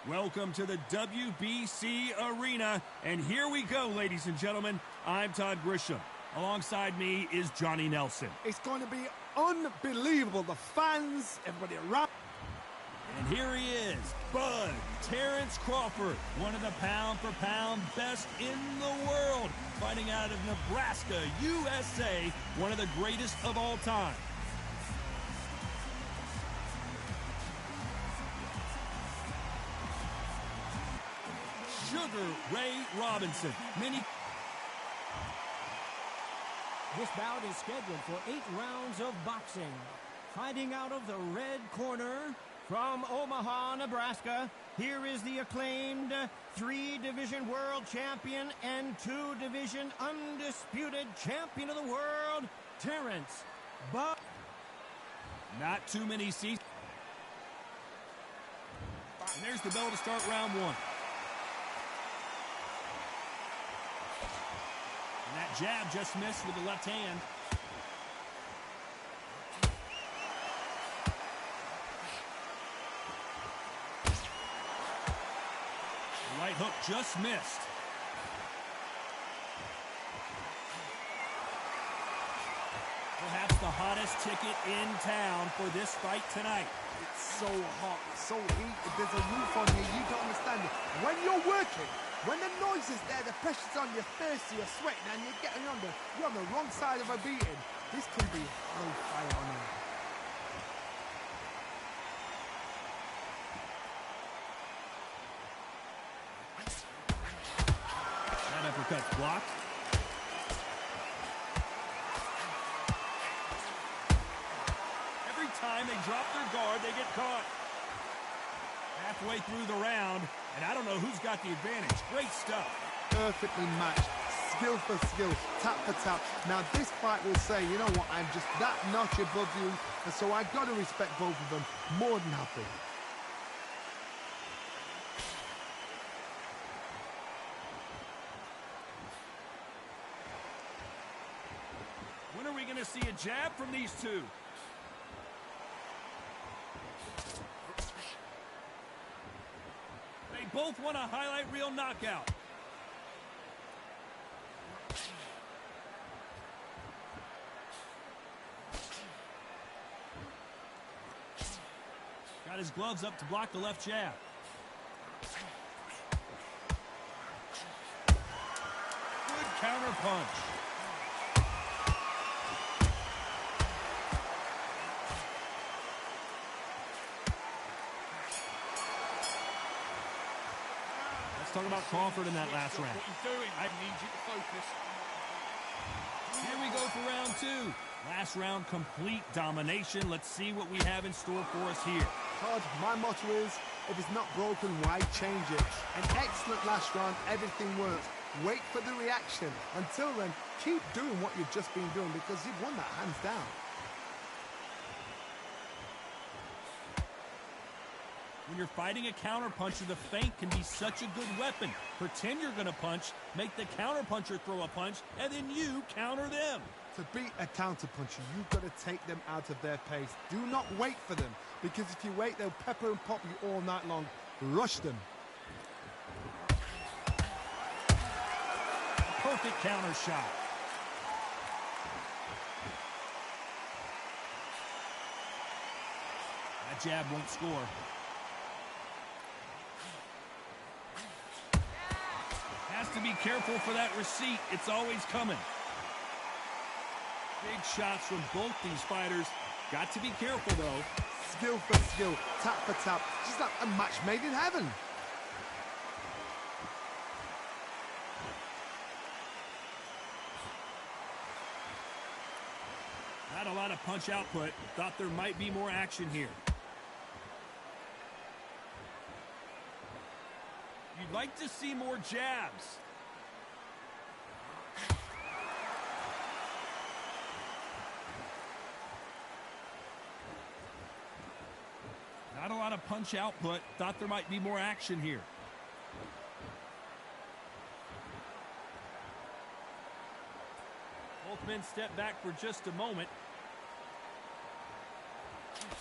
Welcome to the WBC Arena, and here we go, ladies and gentlemen. I'm Todd Grisham. Alongside me is Johnny Nelson. It's going to be unbelievable. The fans, everybody around. And here he is, Bud Terrence Crawford, one of the pound-for-pound best in the world, fighting out of Nebraska, USA, one of the greatest of all time. Sugar Ray Robinson. This bout is scheduled for 8 rounds of boxing. Fighting out of the red corner from Omaha, Nebraska, here is the acclaimed 3-division world champion and 2-division undisputed champion of the world, Terrence Bud. Not too many seats. And there's the bell to start round 1. And that jab just missed with the left hand. The right hook just missed. Perhaps the hottest ticket in town for this fight tonight. It's so hot, so heated. There's a roof on you. You don't understand it. When you're working, when the noise is there, the pressure's on, you're thirsty, you're sweating, and you're getting you're on the wrong side of a beating. This can be hellfire on you. That uppercut's blocked. Every time they drop their guard, they get caught. Halfway through the round, and I don't know who's got the advantage. Great stuff. Perfectly matched. Skill for skill, tap for tap. Now this fight will say, you know what, I'm just that notch above you, and so I've got to respect both of them more than happy. When are we going to see a jab from these two? They both want a highlight reel knockout. Got his gloves up to block the left jab. Good counter punch. Talk about Crawford in that last round. I need you to focus. Here we go for round 2. Last round, complete domination. Let's see what we have in store for us here. Todd, my motto is, if it's not broken, why change it? An excellent last round, everything works. Wait for the reaction. Until then, keep doing what you've just been doing because you've won that hands down. When you're fighting a counterpuncher, the feint can be such a good weapon. Pretend you're going to punch, make the counterpuncher throw a punch, and then you counter them. To beat a counterpuncher, you've got to take them out of their pace. Do not wait for them, because if you wait, they'll pepper and pop you all night long. Rush them. Perfect counter shot. That jab won't score. Has to be careful for that receipt. It's always coming. Big shots from both these fighters. Got to be careful, though. Skill for skill, tap for tap. Just like a match made in heaven. Not a lot of punch output. Thought there might be more action here. You'd like to see more jabs. Not a lot of punch output. Thought there might be more action here. Both men step back for just a moment.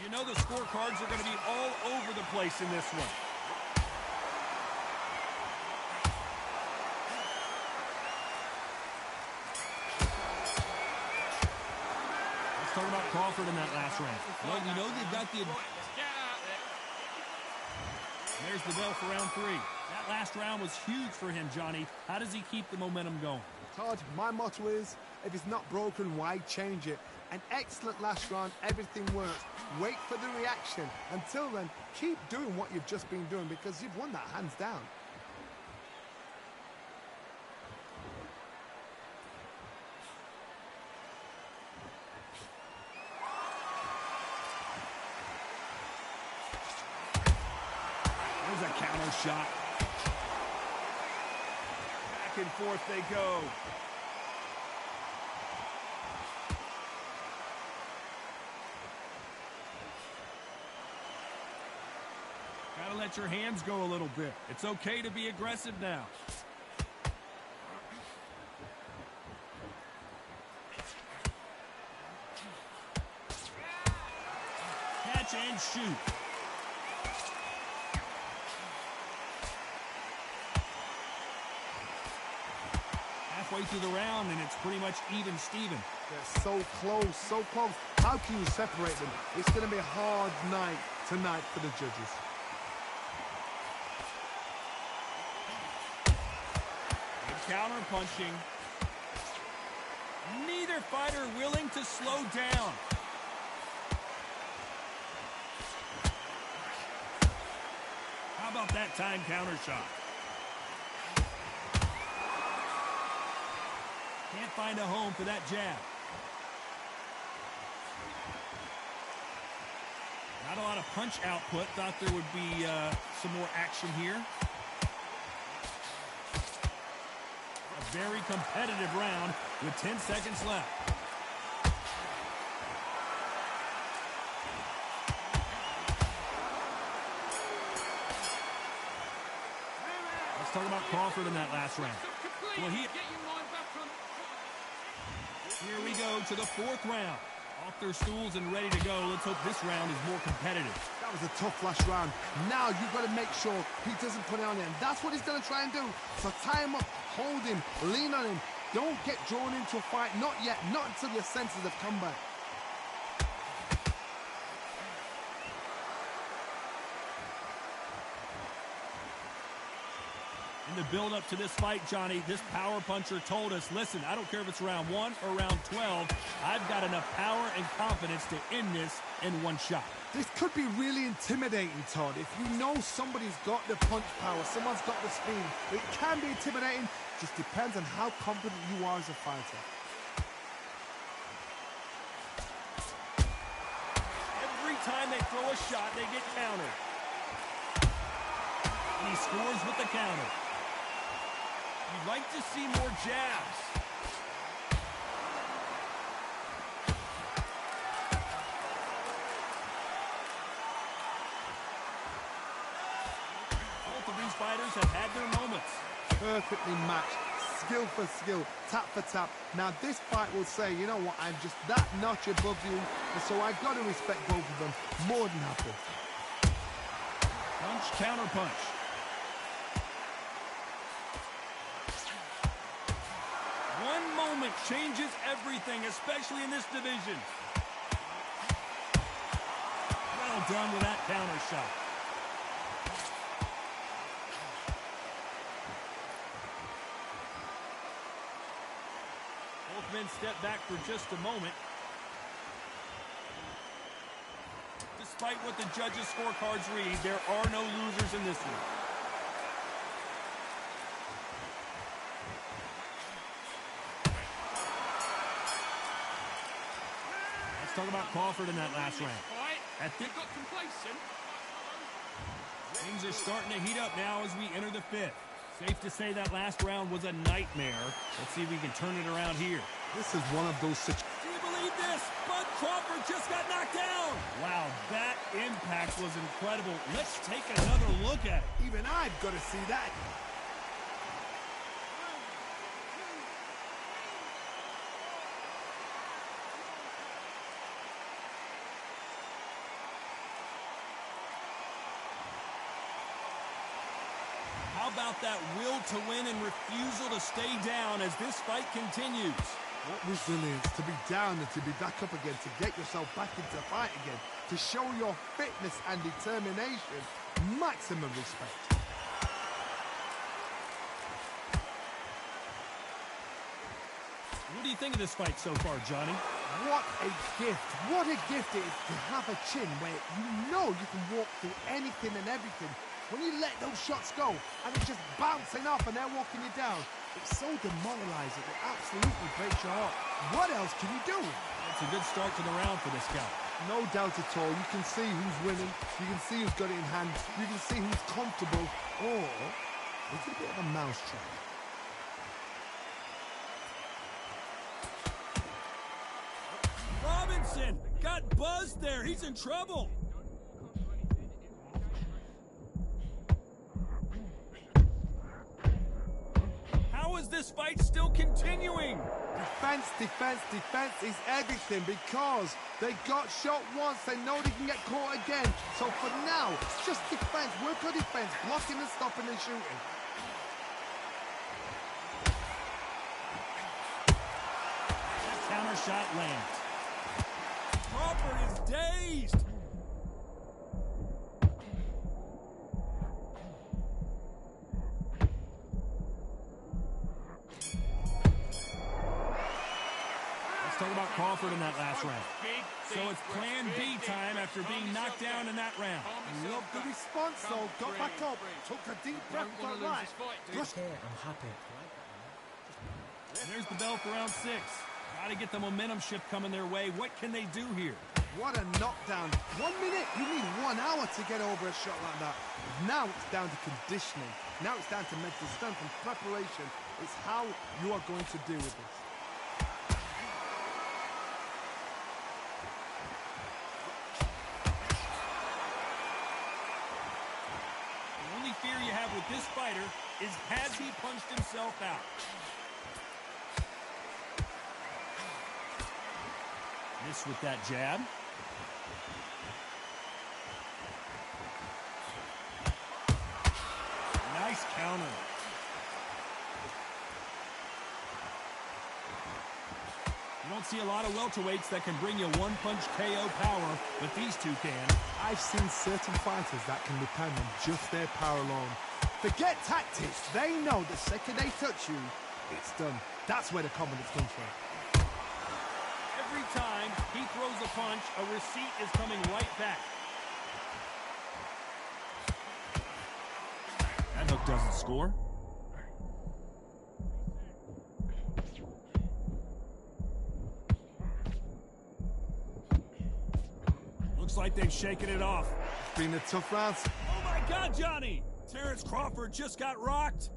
You know the scorecards are going to be all over the place in this one. talk about Crawford in that last round. Well, you know they've got the... There's the bell for round 3. That last round was huge for him, Johnny. How does he keep the momentum going? Todd, my motto is, if it's not broken, why change it? An excellent last round, everything works. Wait for the reaction. Until then, keep doing what you've just been doing because you've won that hands down. There's a counter shot. Back and forth they go. Gotta let your hands go a little bit. It's okay to be aggressive now. Catch and shoot. Halfway through the round, and it's pretty much even Steven. They're so close, so close. How can you separate them? It's going to be a hard night tonight for the judges. Counter punching. Neither fighter willing to slow down. How about that time counter shot? Can't find a home for that jab. Not a lot of punch output. Thought there would be some more action here. Very competitive round with 10 seconds left. Let's talk about Crawford in that last round. Well, here we go to the 4th round. Off their stools and ready to go. Let's hope this round is more competitive. That was a tough last round. Now you've got to make sure he doesn't put it on him. That's what he's going to try and do. So tie him up, hold him, lean on him. Don't get drawn into a fight. Not yet. Not until your senses have come back. In the build-up to this fight, Johnny, this power puncher told us, listen, I don't care if it's round 1 or round 12, I've got enough power and confidence to end this in one shot. This could be really intimidating, Todd. If you know somebody's got the punch power, someone's got the speed, it can be intimidating. Just depends on how confident you are as a fighter. Every time they throw a shot, they get countered. And he scores with the counter. You'd like to see more jabs. Both of these fighters have had their moments. Perfectly matched, skill for skill, tap for tap. Now this fight will say, you know what, I'm just that notch above you, and so I've got to respect both of them. More than happy. Punch, counter punch. One moment changes everything, especially in this division. Well done with that counter shot. Both men step back for just a moment. Despite what the judges' scorecards read, there are no losers in this one. Let's talk about Crawford in that last round. Things are starting to heat up now as we enter the 5th. Safe to say that last round was a nightmare. Let's see if we can turn it around here. This is one of those situations. Do you believe this? Bud Crawford just got knocked down. Wow, that impact was incredible. Let's take another look at it. Even I've got to see that. How about that will to win and refusal to stay down as this fight continues? What resilience to be down and to be back up again, to get yourself back into the fight again, to show your fitness and determination. Maximum respect. What do you think of this fight so far, Johnny? What a gift. What a gift it is to have a chin where you know you can walk through anything and everything. When you let those shots go and it's just bouncing off and they're walking you down, it's so demoralizing. It absolutely breaks your heart. What else can you do? It's a good start to the round for this guy. No doubt at all. You can see who's winning. You can see who's got it in hand. You can see who's comfortable. Or it's a bit of a mousetrap. Robinson got buzzed there. He's in trouble. How is this fight still continuing? Defense, defense, defense is everything because they got shot once. They know they can get caught again. So for now, it's just defense. Work on defense, blocking and stopping and shooting. That counter shot lands. Crawford is dazed. Talk about Crawford in that last round. So it's plan B time after being knocked down in that round. Love the response though. Got back up. Took a deep breath. Got right. I'm happy. There's the bell for round 6. Got to get the momentum shift coming their way. What can they do here? What a knockdown. 1 minute. You need 1 hour to get over a shot like that. Now it's down to conditioning. Now it's down to mental strength and preparation. It's how you are going to deal with this. Fear you have with this fighter is, has he punched himself out? Miss with that jab. Nice counter. You don't see a lot of welterweights that can bring you one-punch KO power, but these two can. I've seen certain fighters that can depend on just their power alone. Forget tactics. They know the second they touch you, it's done. That's where the confidence comes from. Every time he throws a punch, a receipt is coming right back. That hook doesn't score. Looks like they've shaken it off. It's been a tough round. Oh my God, Johnny! Terrence Crawford just got rocked.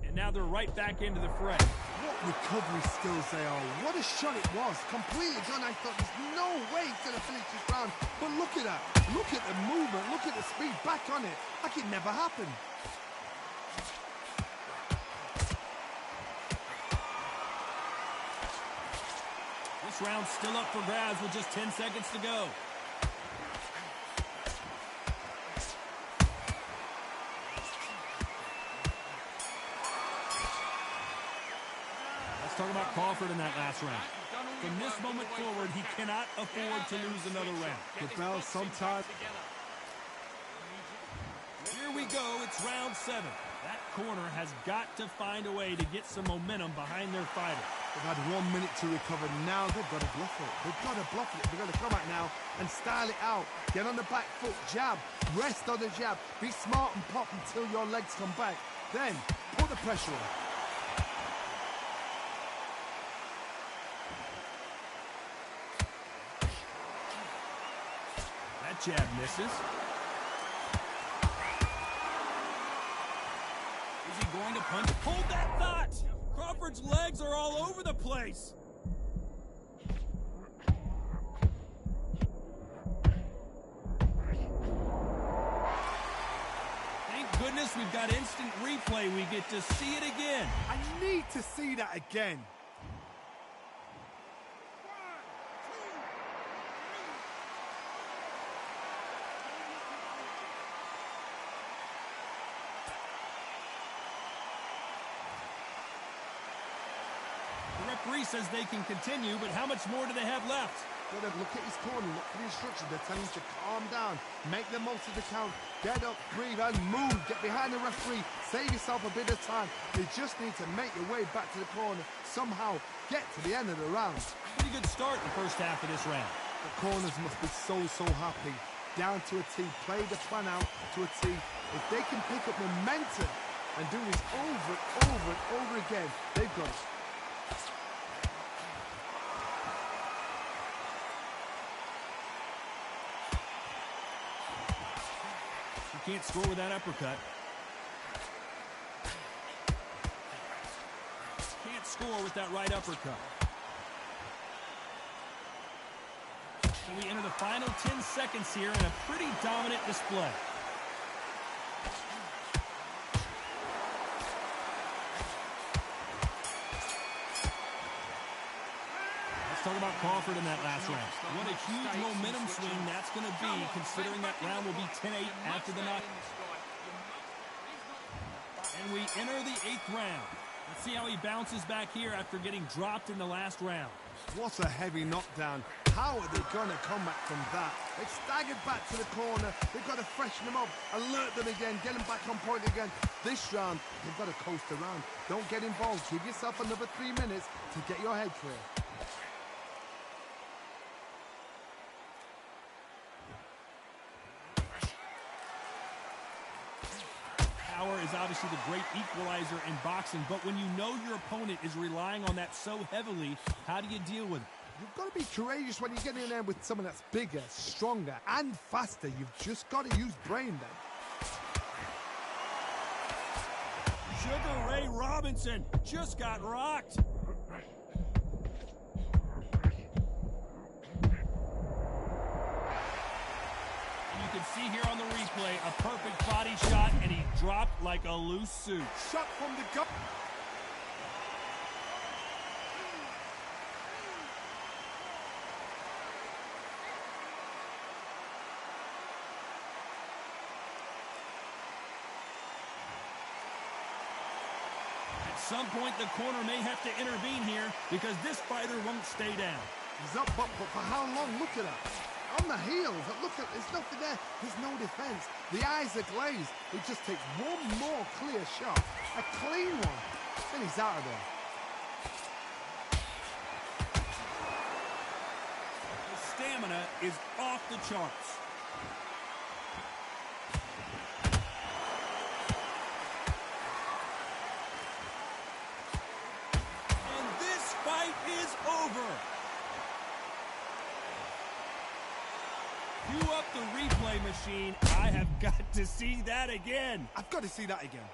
And now they're right back into the fray. What recovery skills they are. What a shot it was. Completely done. I thought there's no way he's going to finish this round. But look at that. Look at the movement. Look at the speed. Back on it. Like it never happened. This round's still up for grabs with just 10 seconds to go. Let's talk about Crawford in that last round. From this moment forward, he cannot afford to lose another round. The bell sometimes. Here we go. It's round 7. That corner has got to find a way to get some momentum behind their fighter. They've had 1 minute to recover. Now they've got to bluff it. They've got to bluff it. They've got to come out now and style it out. Get on the back foot, jab, rest on the jab. Be smart and pop until your legs come back. Then put the pressure on. That jab misses. Is he going to punch? Hold that thought! Crawford's legs are all over the place. Thank goodness we've got instant replay. We get to see it again. I need to see that again. referee says they can continue, but how much more do they have left? Gotta look at his corner, look for the instructions. They're telling him to calm down, make the most of the count, get up, breathe, and move. Get behind the referee, save yourself a bit of time. You just need to make your way back to the corner, somehow get to the end of the round. Pretty good start in the first half of this round. The corners must be so happy. Down to a T, play the plan out to a T. If they can pick up momentum and do this over and over and over again, they've got it. Can't score with that uppercut. Can't score with that right uppercut. So we enter the final 10 seconds here in a pretty dominant display. Let's talk about Crawford in that last round. What a huge momentum swing that's going to be, considering that round will be 10-8 after the knock. And we enter the 8th round. Let's see how he bounces back here after getting dropped in the last round. What a heavy knockdown. How are they going to come back from that? They staggered back to the corner. They've got to freshen them up, alert them again, get them back on point again. This round, they've got to coast around. Don't get involved. Give yourself another 3 minutes to get your head clear. Power is obviously the great equalizer in boxing, but when you know your opponent is relying on that so heavily, how do you deal with it? You've got to be courageous when you get in there with someone that's bigger, stronger, and faster. You've just got to use brain then. Sugar Ray Robinson just got rocked. You can see here on the replay a perfect body shot, and he dropped like a loose suit. Shot from the gut. At some point, the corner may have to intervene here because this fighter won't stay down. He's up, but for how long? Look at that. On the heels, look at, there's nothing there. There's no defense. The eyes are glazed. It just takes one more clear shot, a clean one, and he's out of there. The stamina is off the charts. And this fight is over. Cue up the replay machine. I have got to see that again. I've got to see that again.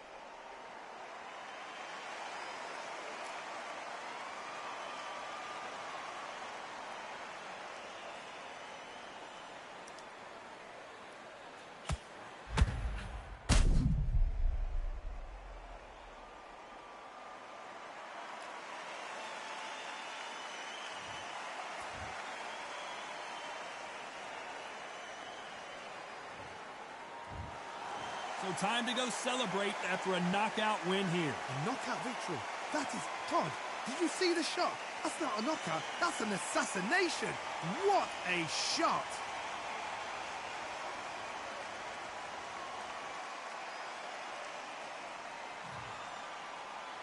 So time to go celebrate after a knockout win here. A knockout victory. That is, Todd, did you see the shot? That's not a knockout. That's an assassination. What a shot.